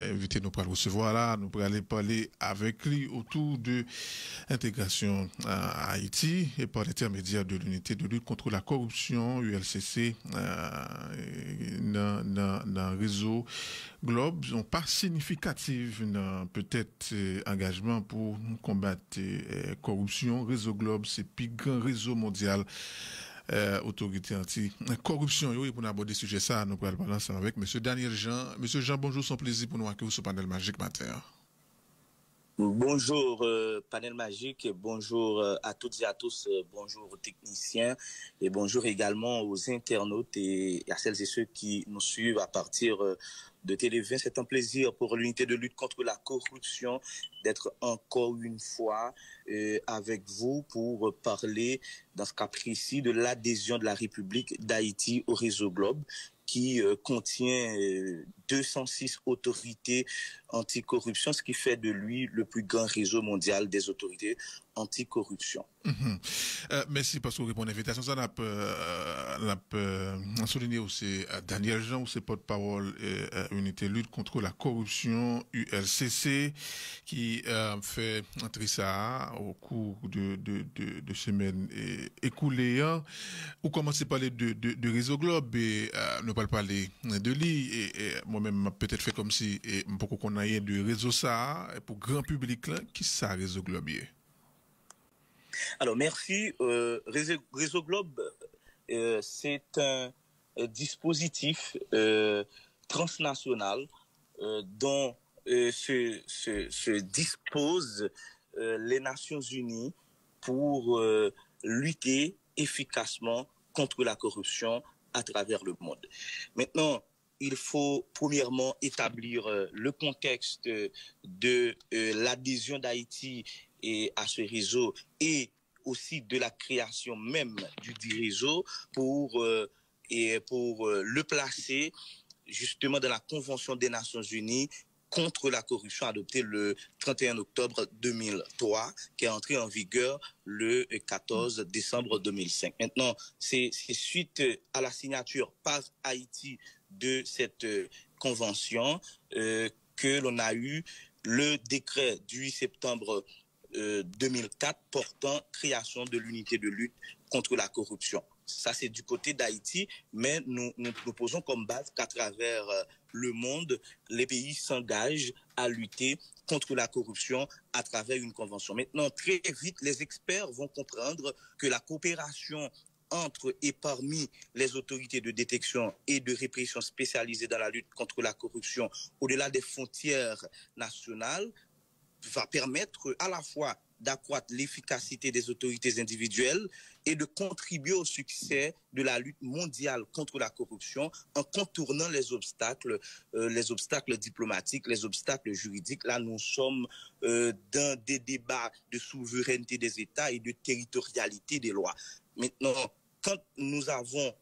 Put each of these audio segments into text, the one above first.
Invité nous pour le recevoir là, nous pour aller parler avec lui autour de l'intégration à Haïti et par l'intermédiaire de l'unité de lutte contre la corruption ULCC dans le réseau Globe, sont pas significative dans peut-être engagement pour combattre corruption. Réseau Globe, c'est le plus grand réseau mondial autorité anti-corruption. Oui, pour aborder ce sujet, ça, nous pourrons parler ensemble avec M. Daniel Jean. Monsieur Jean, bonjour, c'est un plaisir pour nous accueillir sur Panel Magique matin. Bonjour panel magique, bonjour à toutes et à tous, bonjour aux techniciens et bonjour également aux internautes et à celles et ceux qui nous suivent à partir de Télé20. C'est un plaisir pour l'unité de lutte contre la corruption d'être encore une fois avec vous pour parler dans ce cas précis de l'adhésion de la République d'Haïti au réseau Globe, qui contient 206 autorités anticorruption, ce qui fait de lui le plus grand réseau mondial des autorités anticorruption. Merci parce que vous répondez à l'invitation. Ça n'a pas souligné aussi Daniel Jean, ou c'est porte-parole unité lutte contre la corruption ULCC, qui fait entrer ça au cours de semaines écoulées. Ou commencer par parler de réseau Globe et ne pas parler de lui et moi-même peut-être fait comme si beaucoup qu'on a de réseau ça pour grand public là, qui ça réseau Globe est? Alors, merci. Réseau Globe, c'est un dispositif transnational dont se disposent les Nations Unies pour lutter efficacement contre la corruption à travers le monde. Maintenant, il faut premièrement établir le contexte de l'adhésion d'Haïti à ce réseau et aussi de la création même du dit réseau pour le placer justement dans la Convention des Nations Unies contre la corruption adoptée le 31 octobre 2003, qui est entrée en vigueur le 14 décembre 2005. Maintenant, c'est suite à la signature par Haïti de cette convention que l'on a eu le décret du 8 septembre 2004 portant création de l'unité de lutte contre la corruption. Ça, c'est du côté d'Haïti, mais nous proposons comme base qu'à travers le monde, les pays s'engagent à lutter contre la corruption à travers une convention. Maintenant, très vite, les experts vont comprendre que la coopération entre et parmi les autorités de détection et de répression spécialisées dans la lutte contre la corruption au-delà des frontières nationales va permettre à la fois d'accroître l'efficacité des autorités individuelles et de contribuer au succès de la lutte mondiale contre la corruption en contournant les obstacles diplomatiques, les obstacles juridiques. Là, nous sommes dans des débats de souveraineté des États et de territorialité des lois. Maintenant, quand nous avons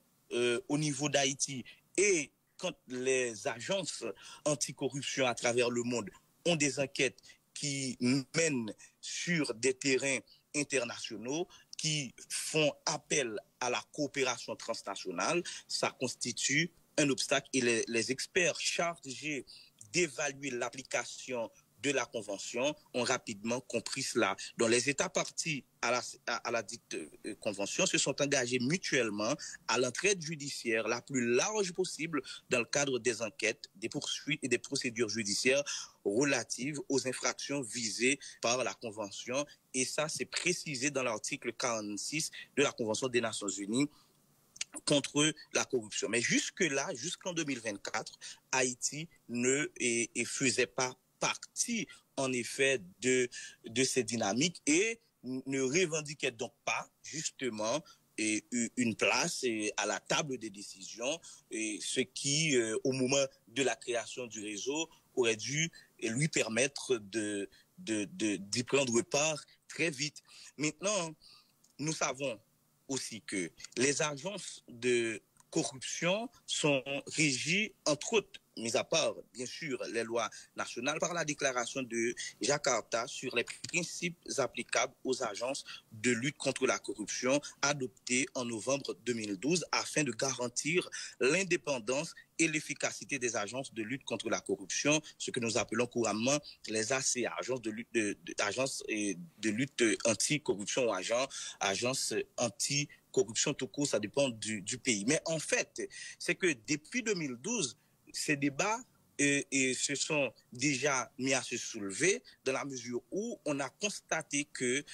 au niveau d'Haïti et quand les agences anticorruption à travers le monde ont des enquêtes qui mènent sur des terrains internationaux, qui font appel à la coopération transnationale, ça constitue un obstacle et les experts chargés d'évaluer l'application de la Convention ont rapidement compris cela. Donc les États partis à la dite Convention se sont engagés mutuellement à l'entraide judiciaire la plus large possible dans le cadre des enquêtes, des poursuites et des procédures judiciaires relatives aux infractions visées par la Convention. Et ça, c'est précisé dans l'article 46 de la Convention des Nations Unies contre la corruption. Mais jusque-là, jusqu'en 2024, Haïti ne faisait pas partie, en effet, de ces dynamiques et ne revendiquait donc pas, justement, une place à la table des décisions, ce qui, au moment de la création du réseau, aurait dû lui permettre d'y prendre part très vite. Maintenant, nous savons aussi que les agences de corruption sont régies, entre autres, mis à part, bien sûr, les lois nationales, par la déclaration de Jakarta sur les principes applicables aux agences de lutte contre la corruption adoptée en novembre 2012 afin de garantir l'indépendance et l'efficacité des agences de lutte contre la corruption, ce que nous appelons couramment les ACA, agences de lutte anti-corruption ou agences anti-corruption tout court, ça dépend du pays. Mais en fait, c'est que depuis 2012, ces débats et se sont déjà mis à se soulever dans la mesure où on a constaté que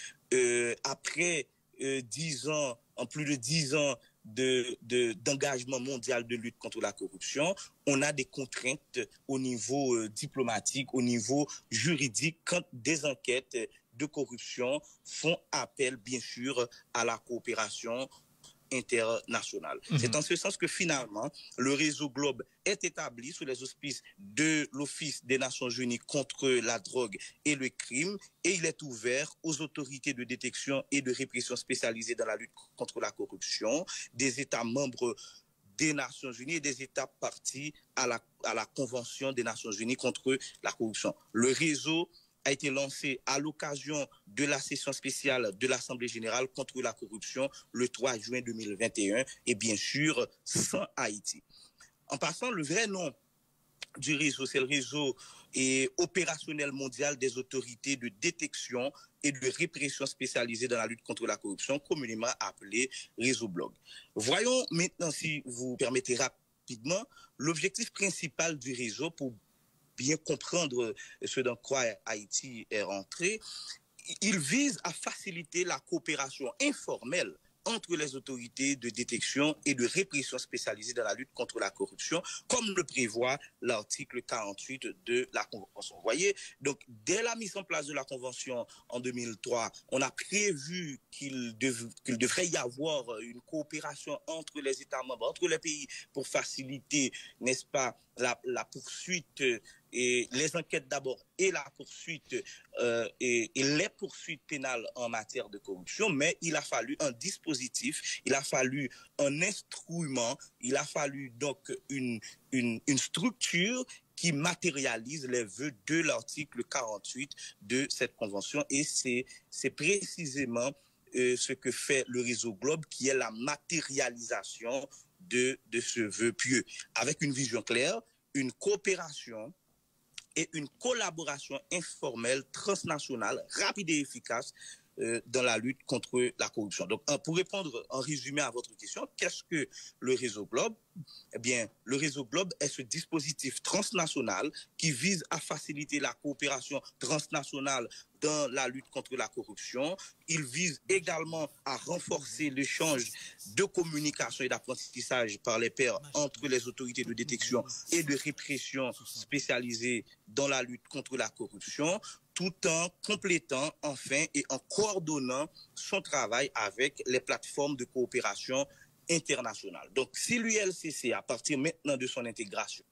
après 10 ans, en plus de 10 ans d'engagement mondial de lutte contre la corruption, on a des contraintes au niveau diplomatique, au niveau juridique, quand des enquêtes de corruption font appel, bien sûr, à la coopération internationale. C'est en ce sens que finalement, le réseau Globe est établi sous les auspices de l'Office des Nations Unies contre la drogue et le crime et il est ouvert aux autorités de détection et de répression spécialisées dans la lutte contre la corruption des États membres des Nations Unies et des États partis à la Convention des Nations Unies contre la corruption. Le réseau a été lancé à l'occasion de la session spéciale de l'Assemblée générale contre la corruption le 3 juin 2021 et bien sûr sans Haïti. En passant, le vrai nom du réseau, c'est le réseau opérationnel mondial des autorités de détection et de répression spécialisées dans la lutte contre la corruption, communément appelé réseau Blog. Voyons maintenant, si vous permettez rapidement, l'objectif principal du réseau pour bien comprendre ce dans quoi Haïti est rentré. Il vise à faciliter la coopération informelle entre les autorités de détection et de répression spécialisées dans la lutte contre la corruption, comme le prévoit l'article 48 de la Convention. Vous voyez, donc dès la mise en place de la Convention en 2003, on a prévu qu'il devrait y avoir une coopération entre les États membres, entre les pays, pour faciliter, n'est-ce pas, la poursuite et les enquêtes d'abord et la poursuite et les poursuites pénales en matière de corruption, mais il a fallu un dispositif, il a fallu un instrument, il a fallu donc une structure qui matérialise les vœux de l'article 48 de cette convention et c'est précisément ce que fait le réseau Globe qui est la matérialisation de ce vœu pieux avec une vision claire, une coopération et une collaboration informelle, transnationale, rapide et efficace dans la lutte contre la corruption. Donc, pour répondre en résumé à votre question, qu'est-ce que le réseau Globe? Eh bien, le réseau Globe est ce dispositif transnational qui vise à faciliter la coopération transnationale dans la lutte contre la corruption. Il vise également à renforcer l'échange de communication et d'apprentissage par les pairs entre les autorités de détection et de répression spécialisées dans la lutte contre la corruption, tout en complétant enfin et en coordonnant son travail avec les plateformes de coopération internationale. Donc, si l'ULCC, à partir maintenant de son intégration,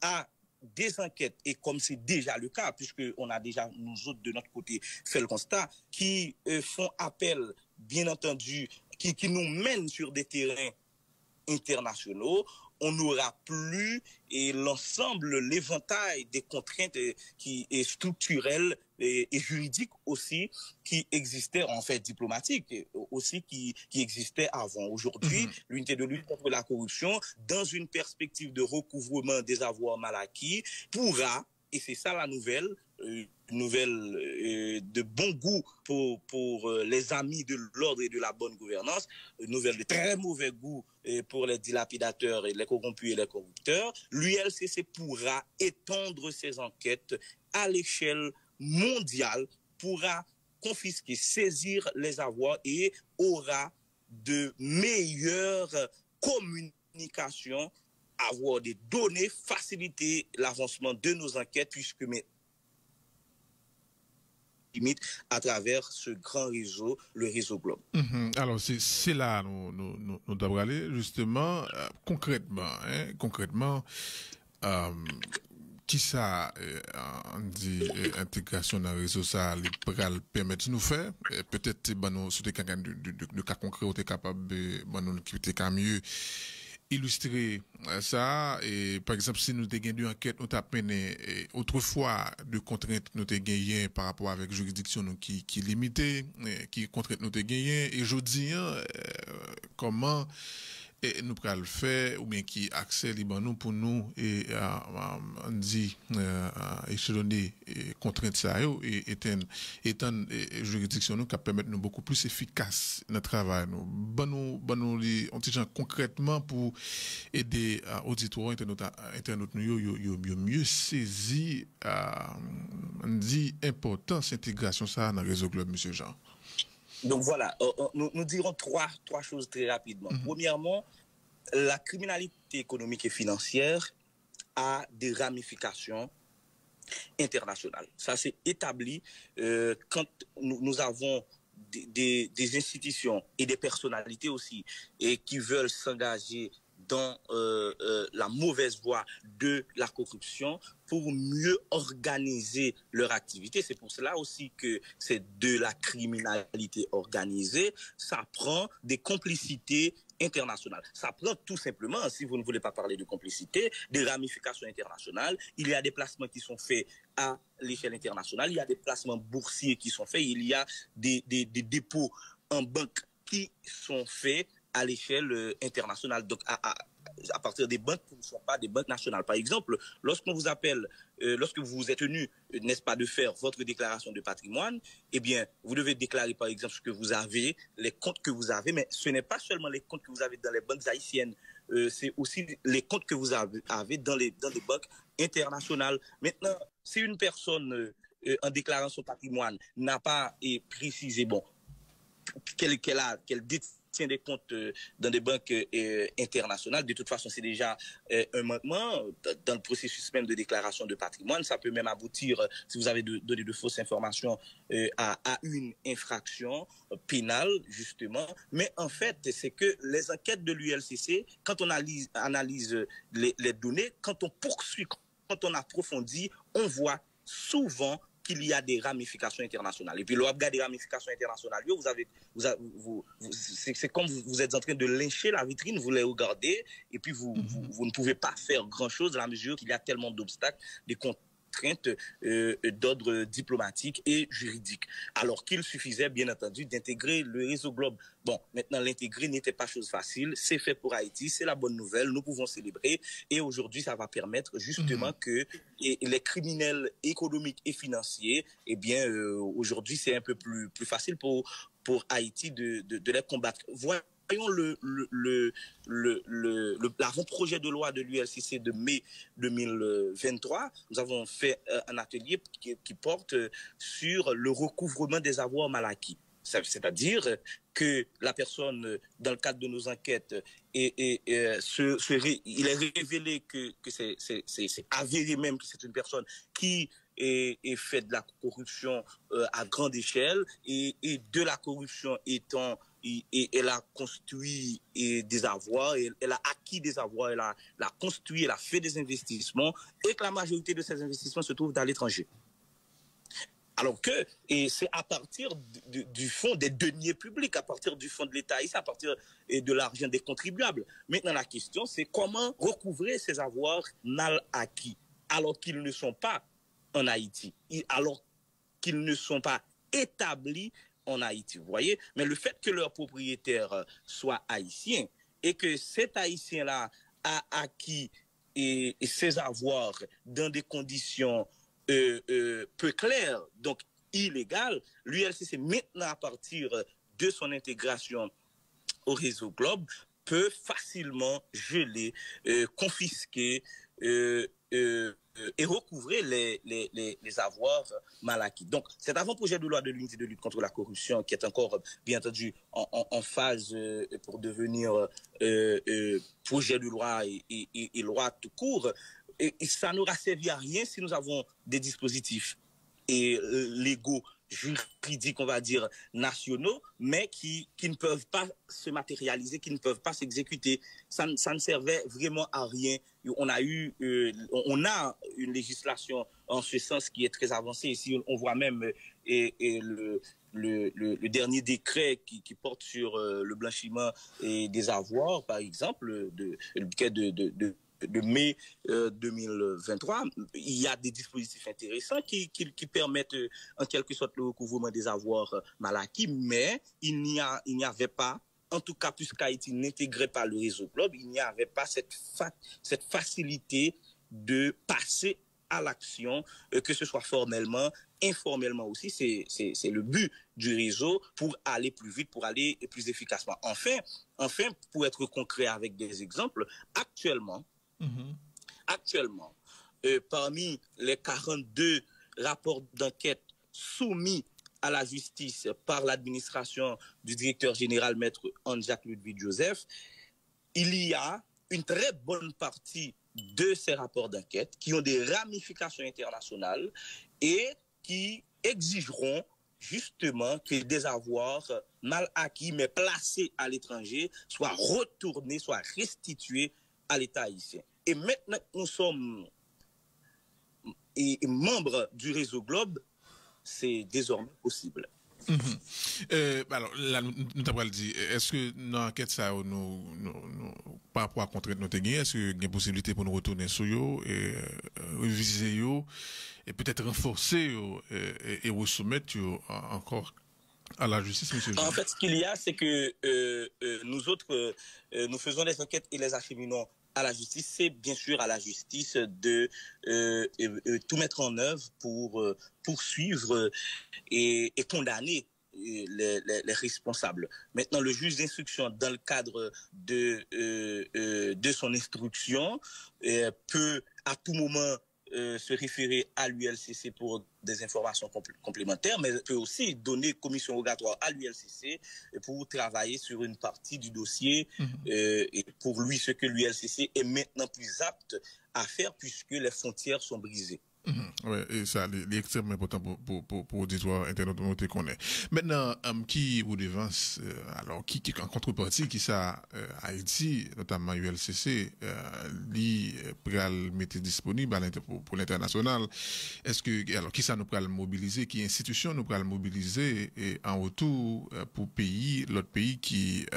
a des enquêtes, et comme c'est déjà le cas, puisqu'on a déjà, nous autres, de notre côté, fait le constat, qui font appel, bien entendu, qui nous mènent sur des terrains internationaux, on n'aura plus l'ensemble, l'éventail des contraintes qui est structurelles et juridiques aussi qui existaient, en fait diplomatiques aussi qui existaient avant. Aujourd'hui, l'unité de lutte contre la corruption, dans une perspective de recouvrement des avoirs mal acquis, pourra, et c'est ça la nouvelle, de bon goût pour les amis de l'ordre et de la bonne gouvernance, nouvelle de très mauvais goût pour les dilapidateurs et les corrompus et les corrupteurs. L'ULCC pourra étendre ses enquêtes à l'échelle mondiale, pourra confisquer, saisir les avoirs et aura de meilleures communications, avoir des données, faciliter l'avancement de nos enquêtes puisque limite à travers ce grand réseau, le réseau Globe. Alors, c'est là nous devons aller, justement, concrètement, qui ça, on dit, intégration dans le réseau, ça, les permettre de nous faire, peut-être, nous, c'était quelqu'un de cas concret, on est capable de, nous, qui était mieux, illustrer ça. Et par exemple, si nous avons une enquête, nous avons mené autrefois de contraintes nous avons gagné par rapport avec juridiction nous, qui limitée, qui contraintes nous avons gagné. Et je dis, comment nous pourrons le faire, ou bien qui accès libre nous pour nous, et on dit, échelonner contraintes ça, et étant juridiction nous, qui permettre nous beaucoup plus efficace notre travail. Nous, on dit concrètement pour aider auditeurs, internautes nous, mieux saisir, on dit, importance, intégration ça dans le réseau Globe, monsieur Jean. Donc voilà, nous dirons trois choses très rapidement. Premièrement, la criminalité économique et financière a des ramifications internationales. Ça c'est établi quand nous avons des institutions et des personnalités aussi et qui veulent s'engager dans la mauvaise voie de la corruption pour mieux organiser leur activité. C'est pour cela aussi que c'est de la criminalité organisée. Ça prend des complicités internationales. Ça prend tout simplement, si vous ne voulez pas parler de complicité, des ramifications internationales. Il y a des placements qui sont faits à l'échelle internationale. Il y a des placements boursiers qui sont faits. Il y a des dépôts en banque qui sont faits à l'échelle internationale, donc à partir des banques qui ne sont pas des banques nationales. Par exemple, lorsqu'on vous appelle, lorsque vous êtes tenu, n'est-ce pas, de faire votre déclaration de patrimoine, eh bien, vous devez déclarer, par exemple, ce que vous avez, les comptes que vous avez, mais ce n'est pas seulement les comptes que vous avez dans les banques haïtiennes, c'est aussi les comptes que vous avez dans les banques internationales. Maintenant, si une personne, en déclarant son patrimoine, n'a pas précisé, bon, qu'elle détient des comptes dans des banques internationales, de toute façon, c'est déjà un manquement dans le processus même de déclaration de patrimoine. Ça peut même aboutir, si vous avez donné de fausses informations, à une infraction pénale, justement. Mais en fait, c'est que les enquêtes de l'ULCC, quand on analyse les données, quand on poursuit, quand on approfondit, on voit souvent qu'il y a des ramifications internationales. Et puis, le regard des ramifications internationales, c'est comme vous êtes en train de lyncher la vitrine, vous les regardez, et puis vous ne pouvez pas faire grand-chose dans la mesure qu'il y a tellement d'obstacles, des contraintes d'ordre diplomatique et juridique. Alors qu'il suffisait, bien entendu, d'intégrer le réseau Globe. Bon, maintenant, l'intégrer n'était pas chose facile. C'est fait pour Haïti, c'est la bonne nouvelle. Nous pouvons célébrer. Et aujourd'hui, ça va permettre justement que les criminels économiques et financiers, eh bien, aujourd'hui, c'est un peu plus facile pour Haïti de les combattre. Voyons l'avant-projet de loi de l'ULCC de mai 2023. Nous avons fait un atelier qui porte sur le recouvrement des avoirs mal acquis. C'est-à-dire que la personne, dans le cadre de nos enquêtes, il est révélé que c'est avéré même que c'est une personne qui est fait de la corruption à grande échelle et de la corruption étant elle a construit des avoirs, elle a acquis des avoirs, elle a construit, elle a fait des investissements et que la majorité de ces investissements se trouvent à l'étranger. Alors que, et c'est à partir du fonds des deniers publics, à partir du fonds de l'État ici, à partir de l'argent des contribuables. Maintenant, la question, c'est comment recouvrer ces avoirs mal acquis, alors qu'ils ne sont pas en Haïti, alors qu'ils ne sont pas établis en Haïti, vous voyez. Mais le fait que leur propriétaire soit haïtien et que cet haïtien-là a acquis ses avoirs dans des conditions peu claires, donc illégales, l'ULCC maintenant à partir de son intégration au réseau Globe peut facilement geler, confisquer et recouvrer les avoirs mal acquis. Donc, cet avant-projet de loi de l'unité de lutte contre la corruption, qui est encore, bien entendu, en phase pour devenir projet de loi et loi tout court, et ça n'aura servi à rien si nous avons des dispositifs légaux, juridiques, on va dire, nationaux, mais qui ne peuvent pas se matérialiser, qui ne peuvent pas s'exécuter. Ça ne servait vraiment à rien. On a une législation en ce sens qui est très avancé. Ici, on voit même le dernier décret qui porte sur le blanchiment et des avoirs, par exemple, le décret de mai 2023, il y a des dispositifs intéressants qui permettent en quelque sorte le recouvrement des avoirs mal acquis, mais il n'y avait pas, en tout cas puisqu'Haïti n'intégrait pas le réseau Globe, il n'y avait pas cette facilité de passer à l'action, que ce soit formellement, informellement aussi, c'est le but du réseau pour aller plus vite, pour aller plus efficacement. Enfin, pour être concret avec des exemples, actuellement, parmi les 42 rapports d'enquête soumis à la justice par l'administration du directeur général maître Anne-Jacques Ludwig Joseph, il y a une très bonne partie de ces rapports d'enquête qui ont des ramifications internationales et qui exigeront justement que des avoirs mal acquis mais placés à l'étranger soient retournés, soient restitués à l'État haïtien. Et maintenant que nous sommes membres du réseau Globe, c'est désormais possible. Alors là, nous t'avons dit, est-ce que dans l'enquête ça, par rapport à contrainte nous avons, est-ce qu'il y a une possibilité pour nous retourner sur eux et réviser eux et peut-être renforcer et resoumettre encore à la justice, monsieur? En fait, ce qu'il y a, c'est que nous autres, nous faisons des enquêtes et les acheminons à la justice. C'est bien sûr à la justice de tout mettre en œuvre pour poursuivre et condamner les responsables. Maintenant, le juge d'instruction, dans le cadre de son instruction, peut à tout moment se référer à l'ULCC pour des informations complémentaires, mais peut aussi donner commission rogatoire à l'ULCC pour travailler sur une partie du dossier et pour lui ce que l'ULCC est maintenant plus apte à faire puisque les frontières sont brisées. Oui, et ça, c'est extrêmement important pour l'auditoire internaute qu'on est. Maintenant, qui vous devance, alors, qui en contrepartie, qui ça, Haïti, notamment ULCC, lui, pral mettre disponible pour l'international. Est-ce que, alors, qui ça nous pral mobiliser, qui institution nous pral mobiliser, et en retour, pour pays, l'autre pays qui,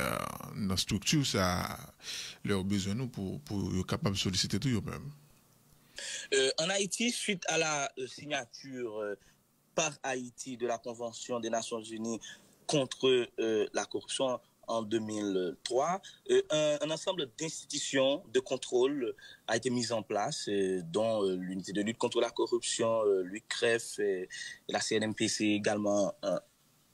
dans structure, ça, leur besoin nous pour être capable de solliciter tout eux-mêmes? En Haïti, suite à la signature par Haïti de la Convention des Nations Unies contre la corruption en 2003, un ensemble d'institutions de contrôle a été mis en place, dont l'unité de lutte contre la corruption, l'UCREF et la CNMPC également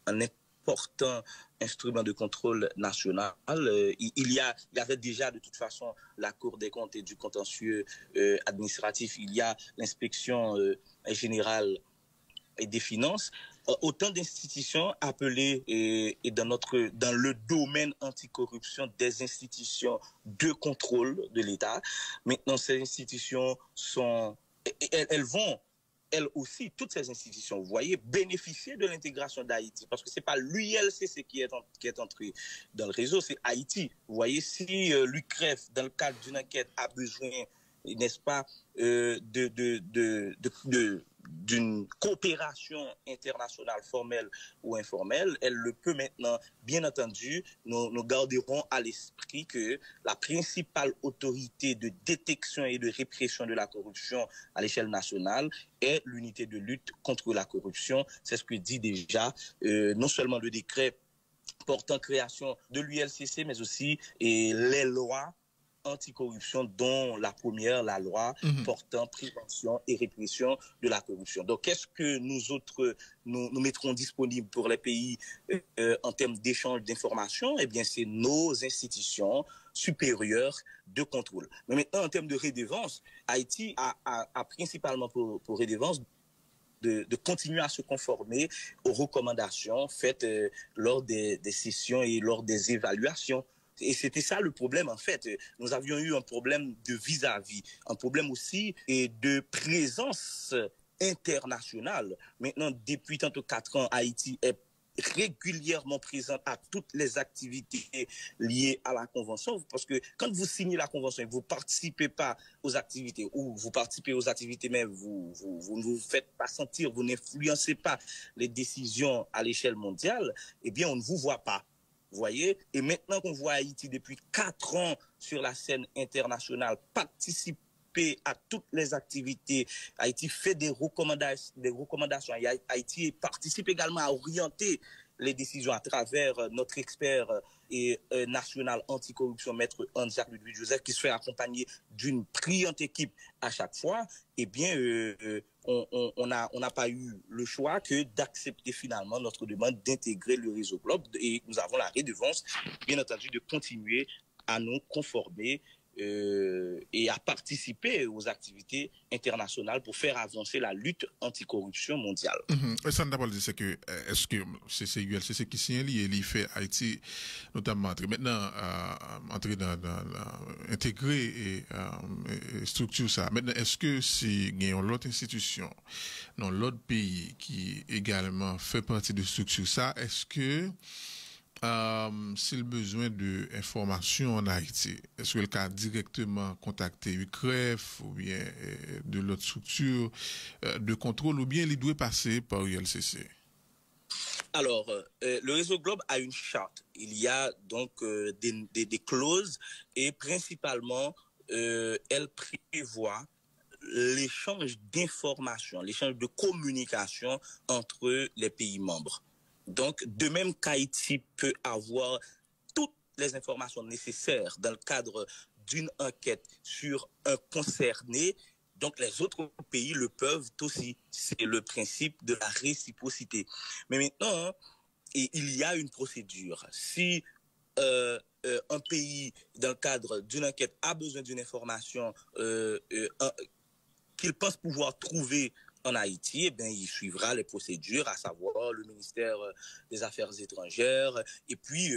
un important instrument de contrôle national. Il y avait déjà de toute façon la Cour des comptes et du contentieux administratif. Il y a l'inspection générale et des finances. Autant d'institutions appelées et dans le domaine anticorruption des institutions de contrôle de l'État. Maintenant, ces institutions elles vont elles aussi, toutes ces institutions, vous voyez, bénéficier de l'intégration d'Haïti. Parce que ce n'est pas l'ULCC qui est entré dans le réseau, c'est Haïti. Vous voyez, si l'UCREF, dans le cadre d'une enquête, a besoin, n'est-ce pas, d'une coopération internationale formelle ou informelle, elle le peut maintenant. Bien entendu, nous garderons à l'esprit que la principale autorité de détection et de répression de la corruption à l'échelle nationale est l'unité de lutte contre la corruption. C'est ce que dit déjà non seulement le décret portant création de l'ULCC, mais aussi les lois anticorruption, dont la première, la loi portant prévention et répression de la corruption. Donc, qu'est-ce que nous autres, nous mettrons disponible pour les pays en termes d'échange d'informations? Eh bien, c'est nos institutions supérieures de contrôle. Mais maintenant, en termes de redevance, Haïti a principalement pour redevance de continuer à se conformer aux recommandations faites lors des sessions et lors des évaluations. Et c'était ça le problème en fait. Nous avions eu un problème de vis-à-vis, un problème aussi et de présence internationale. Maintenant, depuis tantôt 4 ans, Haïti est régulièrement présente à toutes les activités liées à la convention, parce que quand vous signez la convention et vous ne participez pas aux activités, ou vous participez aux activités mais vous ne vous faites pas sentir, vous n'influencez pas les décisions à l'échelle mondiale, eh bien on ne vous voit pas. Vous voyez? Et maintenant qu'on voit Haïti depuis 4 ans sur la scène internationale participer à toutes les activités, Haïti fait des recommandations. Haïti participe également à orienter les décisions à travers notre expert national anticorruption, maître Anne-Jacques Ludwig Joseph, qui se fait accompagner d'une brillante équipe à chaque fois. Eh bien, on n'a pas eu le choix que d'accepter finalement notre demande d'intégrer le réseau Globe, et nous avons la redevance, bien entendu, de continuer à nous conformer et à participer aux activités internationales pour faire avancer la lutte anticorruption mondiale. Ça n'a pas dit, c'est que est-ce que c'est ULCC qui signe et il fait Haïti notamment maintenant entrer dans intégrer et structure ça. Maintenant, est-ce que si il y a l'autre institution dans l'autre pays qui également fait partie de structure ça, est-ce que si le besoin d'informations en Haïti, est-ce que le cas directement contacter UCREF ou bien de l'autre structure de contrôle ou bien il doit passer par ULCC? Alors, le réseau Globe a une charte. Il y a donc des clauses et principalement, elle prévoit l'échange d'informations, l'échange de communication entre les pays membres. Donc, de même qu'Haïti peut avoir toutes les informations nécessaires dans le cadre d'une enquête sur un concerné, donc les autres pays le peuvent aussi. C'est le principe de la réciprocité. Mais maintenant, il y a une procédure. Si un pays, dans le cadre d'une enquête, a besoin d'une information qu'il pense pouvoir trouver en Haïti, eh bien, il suivra les procédures, à savoir le ministère des Affaires étrangères, et puis,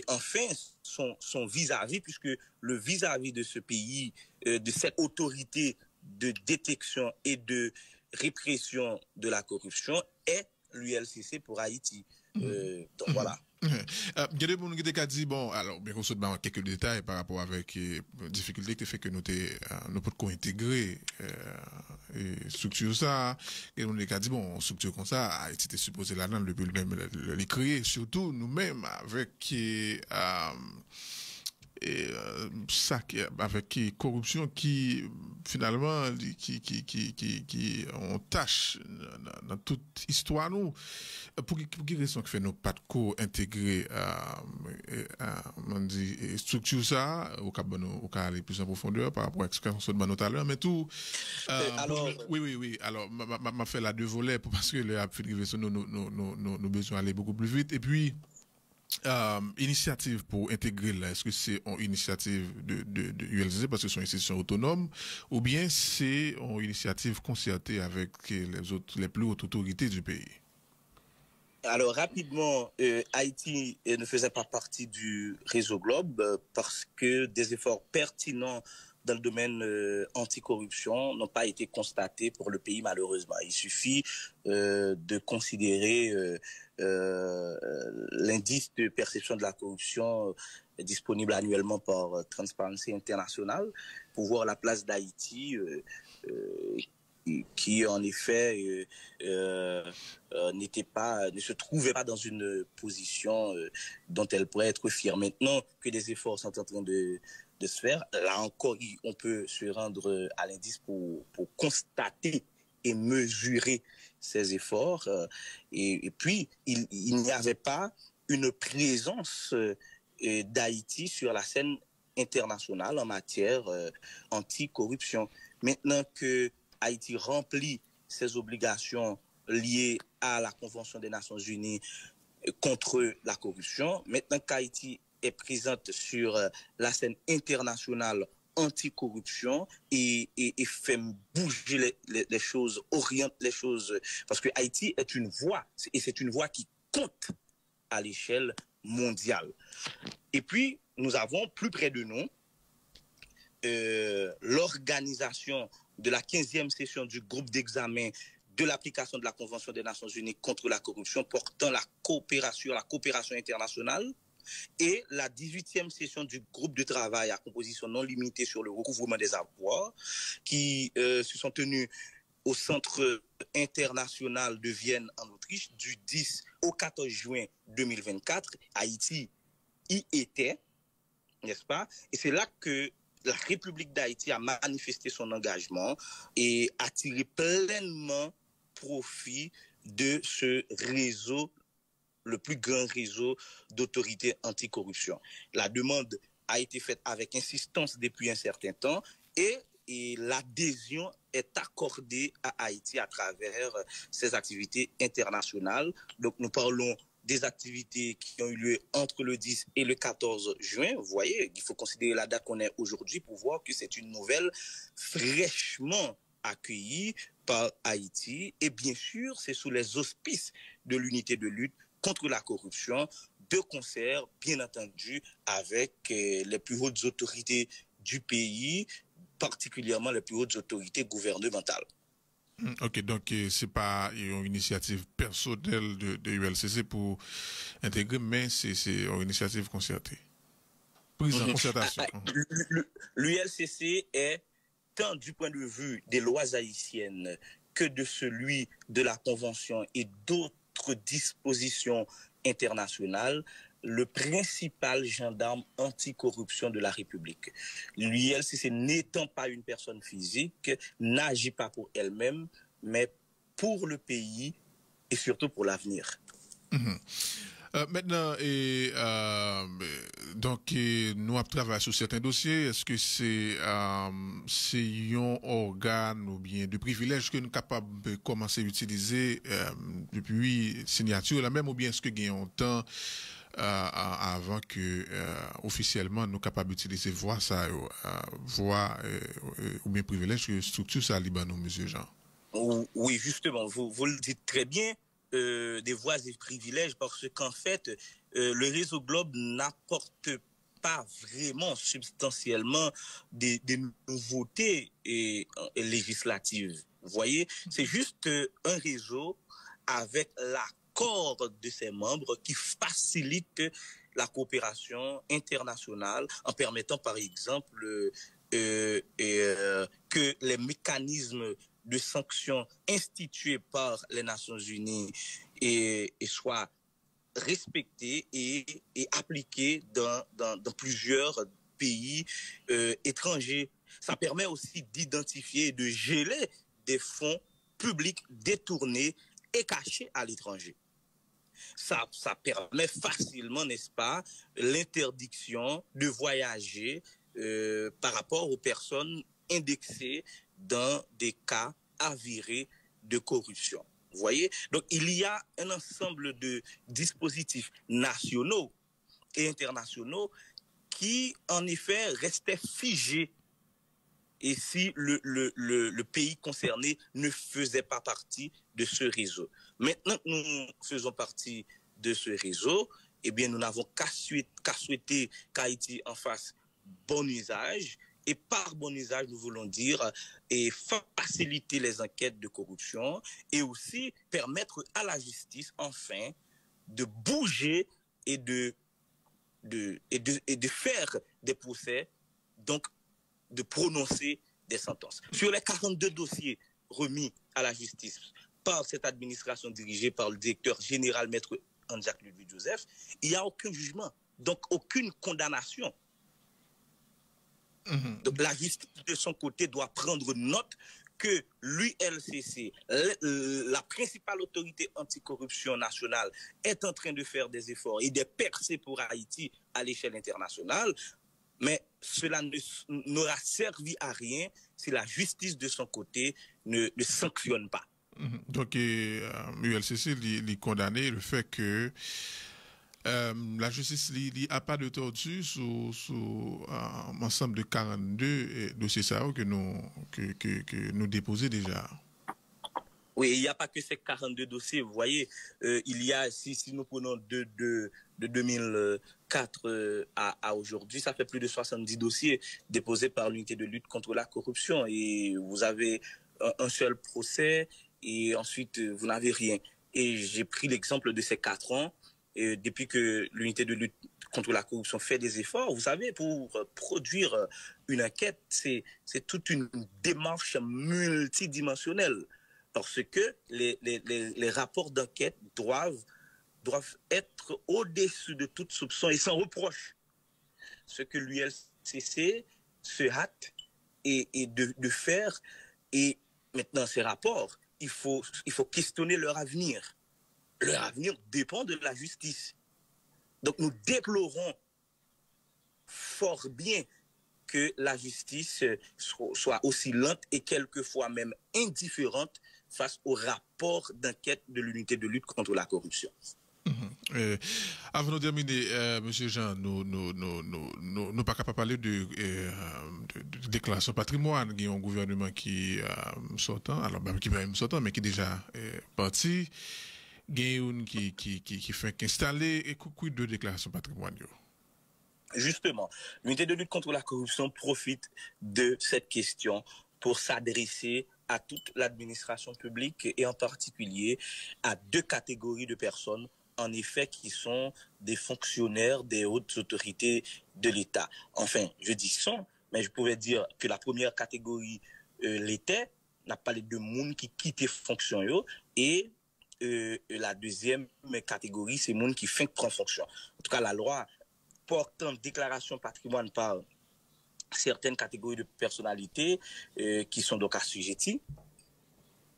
enfin, son vis-à-vis, puisque le vis-à-vis de ce pays, de cette autorité de détection et de répression de la corruption est l'ULCC pour Haïti. Donc voilà. Il y a des gens qui ont dit, bon, alors, bien qu'on soit dans quelques détails par rapport avec les difficultés qui fait que nous pouvons intégrer structure ça. Et on a dit, bon, structure comme ça, Haïti était supposé là-dedans depuis le même, le créer, surtout nous-mêmes avec ça avec corruption qui finalement qui on tâche dans toute histoire nous pour qui raison que fait nous pas de co-intégrer on dit structure ça au cas aller plus en profondeur par rapport à ce qu'on se demande tout à l'heure mais tout alors oui alors m'a fait la deux volets parce que le nous besoin aller beaucoup plus vite et puis initiative pour intégrer là, est-ce que c'est une initiative de ULCC parce que c'est une institution autonome ou bien c'est une initiative concertée avec les plus hautes autorités du pays? Alors rapidement, Haïti ne faisait pas partie du réseau Globe parce que des efforts pertinents dans le domaine anticorruption n'ont pas été constatés pour le pays malheureusement. Il suffit de considérer l'indice de perception de la corruption disponible annuellement par Transparency International pour voir la place d'Haïti qui en effet ne se trouvait pas dans une position dont elle pourrait être fière. Maintenant que des efforts sont en train de se faire, là encore, on peut se rendre à l'indice pour constater et mesurer ces efforts. Et puis, il n'y avait pas une présence d'Haïti sur la scène internationale en matière anticorruption. Maintenant que Haïti remplit ses obligations liées à la Convention des Nations Unies contre la corruption, maintenant qu'Haïti est présente sur la scène internationale anticorruption et fait bouger les choses, oriente les choses, parce que Haïti est une voix, et c'est une voix qui compte à l'échelle mondiale. Et puis, nous avons plus près de nous l'organisation de la 15e session du groupe d'examen de l'application de la Convention des Nations Unies contre la corruption portant la coopération internationale et la 18e session du groupe de travail à composition non limitée sur le recouvrement des avoirs qui se sont tenus au Centre international de Vienne en Autriche du 10 au 14 juin 2024. Haïti y était, n'est-ce pas? Et c'est là que la République d'Haïti a manifesté son engagement et a tiré pleinement profit de ce réseau, le plus grand réseau d'autorités anticorruption. La demande a été faite avec insistance depuis un certain temps et l'adhésion est accordée à Haïti à travers ses activités internationales. Donc nous parlons des activités qui ont eu lieu entre le 10 et le 14 juin. Vous voyez, il faut considérer la date qu'on est aujourd'hui pour voir que c'est une nouvelle fraîchement accueillie par Haïti. Et bien sûr, c'est sous les auspices de l'unité de lutte contre la corruption, de concert, bien entendu, avec les plus hautes autorités du pays, particulièrement les plus hautes autorités gouvernementales. Ok, donc c'est pas une initiative personnelle de ULCC pour intégrer, mais c'est une initiative concertée. Prise en concertation. L'ULCC est, tant du point de vue des lois haïtiennes que de celui de la Convention et d'autres dispositions internationales, le principal gendarme anticorruption de la République. L'ULCC n'étant pas une personne physique, n'agit pas pour elle-même, mais pour le pays et surtout pour l'avenir. Maintenant, donc, nous avons travaillé sur certains dossiers. Est-ce que c'est un organe ou bien de privilège que nous sommes capables de commencer à utiliser depuis signature là même, ou bien est-ce que gagnons un temps avant que officiellement nous capables d'utiliser voix ça voix ou bien privilège que structure ça Libanon, monsieur Jean? Oui, justement, vous le dites très bien. Des voies et privilèges parce qu'en fait, le réseau Globe n'apporte pas vraiment substantiellement des nouveautés législatives. Vous voyez, c'est juste un réseau avec l'accord de ses membres qui facilite la coopération internationale en permettant par exemple que les mécanismes de sanctions instituées par les Nations Unies et soient respectées et appliquées dans plusieurs pays étrangers. Ça permet aussi d'identifier et de geler des fonds publics détournés et cachés à l'étranger. Ça permet facilement, n'est-ce pas, l'interdiction de voyager par rapport aux personnes indexées dans des cas avérés de corruption. Vous voyez? Donc, il y a un ensemble de dispositifs nationaux et internationaux qui, en effet, restaient figés et si le pays concerné ne faisait pas partie de ce réseau. Maintenant que nous faisons partie de ce réseau, eh bien, nous n'avons qu'à souhaiter qu'Haïti en fasse bon usage. Et par bon usage, nous voulons dire et faciliter les enquêtes de corruption et aussi permettre à la justice, enfin, de bouger et de faire des procès, donc de prononcer des sentences. Sur les 42 dossiers remis à la justice par cette administration dirigée par le directeur général maître Anjak Ludwig Joseph, il n'y a aucun jugement, donc aucune condamnation. Donc la justice de son côté doit prendre note que l'ULCC, la principale autorité anticorruption nationale, est en train de faire des efforts et des percées pour Haïti à l'échelle internationale, mais cela n'aura servi à rien si la justice de son côté ne sanctionne pas. Donc, l'ULCC lui condamné le fait que la justice n'a pas de tortue sur un ensemble de 42 dossiers que nous déposons déjà. Oui, il n'y a pas que ces 42 dossiers. Vous voyez, il y a, si nous prenons de 2004 à aujourd'hui, ça fait plus de 70 dossiers déposés par l'unité de lutte contre la corruption. Et vous avez un seul procès et ensuite vous n'avez rien. Et j'ai pris l'exemple de ces 4 ans, depuis que l'unité de lutte contre la corruption fait des efforts. Vous savez, pour produire une enquête, c'est toute une démarche multidimensionnelle, parce que les rapports d'enquête doivent être au-dessus de toute soupçon et sans reproche. Ce que l'ULCC se hâte et de faire, et maintenant ces rapports, il faut questionner leur avenir. Leur avenir dépend de la justice. Donc nous déplorons fort bien que la justice soit aussi lente et quelquefois même indifférente face au rapport d'enquête de l'unité de lutte contre la corruption. Avant de terminer, M. Jean, nous pas capable de parler de déclaration patrimoine. Il y a un gouvernement qui sortant, alors même qui même sortant, mais qui est déjà parti. Il y a une qui fait qu'installer et quid de déclaration patrimoine. Justement, l'unité de lutte contre la corruption profite de cette question pour s'adresser à toute l'administration publique et en particulier à 2 catégories de personnes, en effet, qui sont des fonctionnaires des hautes autorités de l'État. Enfin, je dis sont, mais je pouvais dire que la première catégorie l'était, n'a pas les 2 monde qui quittent fonction et la deuxième catégorie, c'est monde qui fin prend fonction. En tout cas, la loi portant déclaration patrimoine par certaines catégories de personnalités qui sont donc assujetties,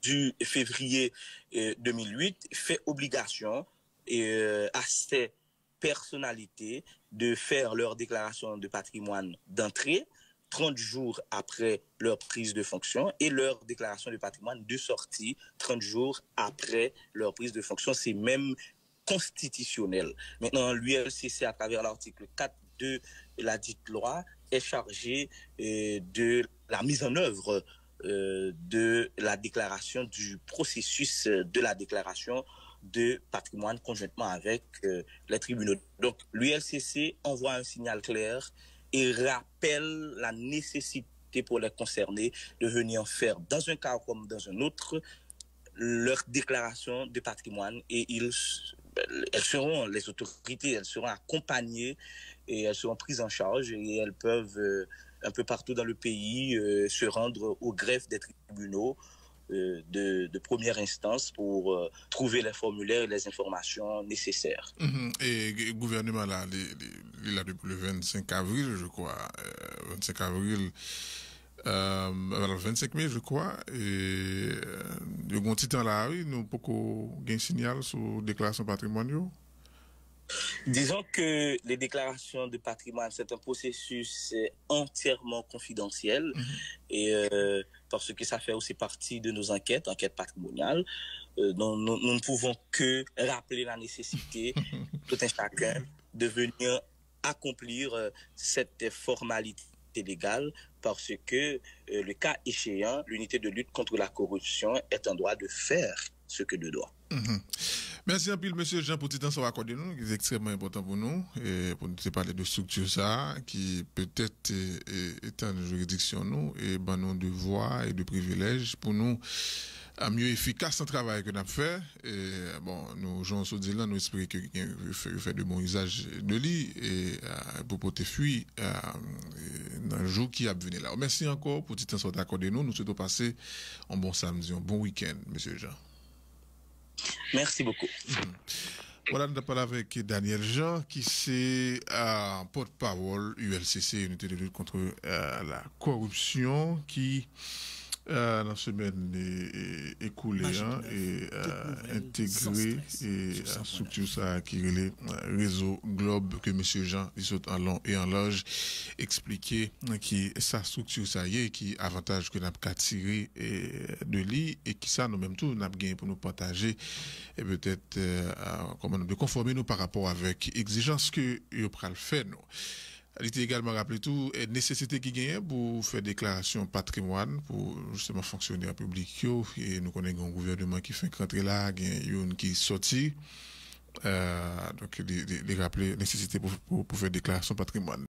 du février 2008, fait obligation à ces personnalités de faire leur déclaration de patrimoine d'entrée 30 jours après leur prise de fonction et leur déclaration de patrimoine de sortie 30 jours après leur prise de fonction. C'est même constitutionnel. Maintenant, l'ULCC, à travers l'article 4 de la dite loi, est chargé de la mise en œuvre de la déclaration, du processus de la déclaration de patrimoine conjointement avec les tribunaux. Donc, l'ULCC envoie un signal clair et rappelle la nécessité pour les concernés de venir faire, dans un cas comme dans un autre, leur déclaration de patrimoine, et elles seront, les autorités, elles seront accompagnées et elles seront prises en charge, et elles peuvent un peu partout dans le pays se rendre au greffe des tribunaux de première instance pour trouver les formulaires et les informations nécessaires. Et le gouvernement là, depuis le 25 avril, je crois, 25 avril, le 25 mai, je crois, et de bon petit temps là, oui, nous pouvons gagner un signal sur déclaration patrimoine. Disons que les déclarations de patrimoine, c'est un processus entièrement confidentiel, et parce que ça fait aussi partie de nos enquêtes patrimoniales. Nous ne pouvons que rappeler la nécessité, tout un chacun, de venir accomplir cette formalité légale, parce que le cas échéant, l'unité de lutte contre la corruption est en droit de faire ce que de droit. Merci un peu, monsieur Jean, pour tout temps accordé nous, qui est extrêmement important pour nous, et pour nous parler de structure ça, qui peut-être est en juridiction nous, et ben nous de voix et de privilèges pour nous à mieux efficace en travail que nous avons fait. Et bon, nous, Jean Sodilan, nous espérons que fait de bon usage de lui, et pour porter fuir dans le jour qui a venu là. Merci encore pour tout temps accordé nous. Nous souhaitons passer un bon samedi, un bon week-end, monsieur Jean. Merci beaucoup. Voilà, nous avons parlé avec Daniel Jean, qui c'est porte-parole ULCC, Unité de lutte contre la corruption, qui dans la semaine écoulée et intégré et structure ça qui est le réseau Globe que monsieur Jean en long et en large expliqué qui sa structure ça y est qui avantage que n'a pas tiré de lui et qui ça nous même tout n'a gagné pour nous partager et peut-être comment nous conformer nous par rapport avec exigence que il pral faire nous. Il était également rappelé tout nécessité qui gagne pour faire déclaration patrimoine pour justement fonctionnaires publics et nous connaissons un gouvernement qui fait rentrer là, une qui sorti donc les rappeler nécessité pour faire déclaration patrimoine.